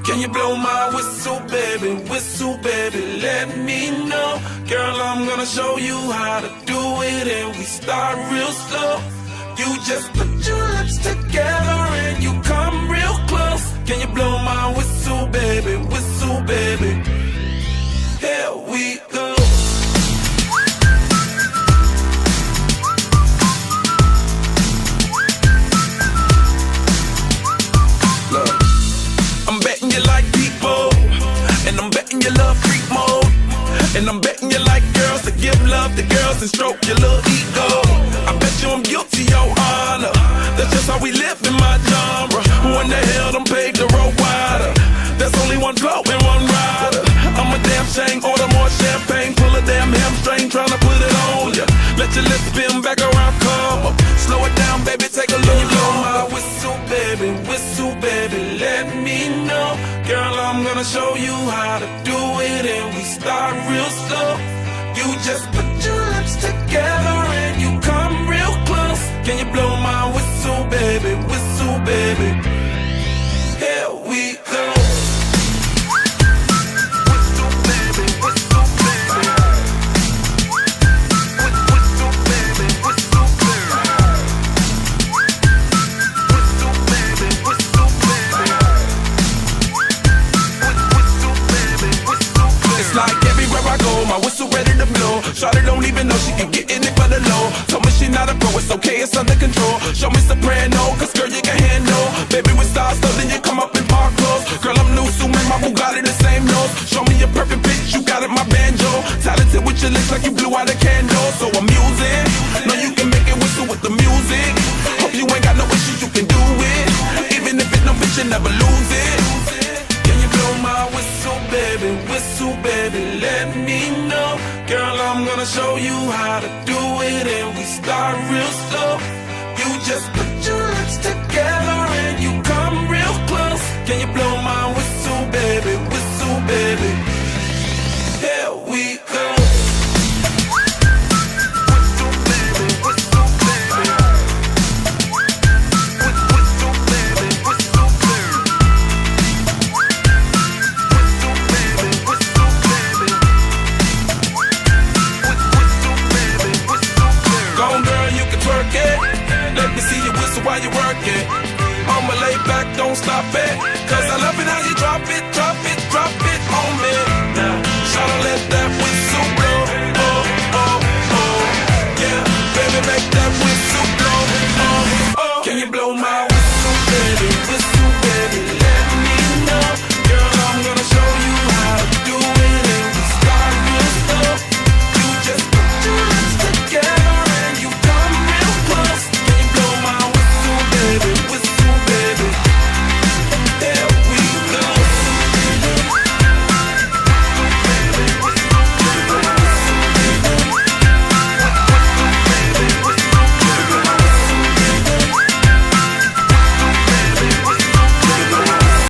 Can you blow my whistle, baby, let me know. Girl, I'm gonna show you how to do it, and we start real slow. You just put your lips together and you come real close. Can you blow my whistle, baby, here we go. Look, I'm betting you like people, and I'm betting you love freak mode, and I'm betting you like girls to give love to girls and stroke your little ego. I bet you I'm guilty, your honor. That's just how we live in my genre. Who in the hell done paved the road wider? There's only one blow and one rider. I'm a damn shame, order more champagne, pull a damn hamstring, tryna put it on ya. Let your lips spin back around, come up. Slow it down, baby, take a look. You blow my whistle, baby, let me know. Girl, I'm gonna show you how to do it, and we start real slow. You just put your lips together and you come real close. Can you blow my whistle, baby, here we go. My whistle ready to blow. Shawty don't even know she can get in it for the low. Told me she not a pro, it's okay, it's under control. Show me soprano, cause girl you can handle. Baby with stars, so then you come up in park clothes. Girl I'm new, so make my Bugatti the same nose. Show me a perfect pitch, you got it, my banjo. Talented with your lips like you blew out a candle. So I'm using, know you can make it whistle with the music. Hope you ain't got no issues, you can do it. Even if it's no bitch, you never lose it. Can you blow my whistle, baby, let me know. Girl, I'm gonna show you how to do it, and we start real slow. You just put your lips together and you come real close. Can you blow my whistle, baby, here we go. Let me see you whistle while you work it. I'ma lay back, don't stop it. Cause I love it how you drop it on me. Now, try to let that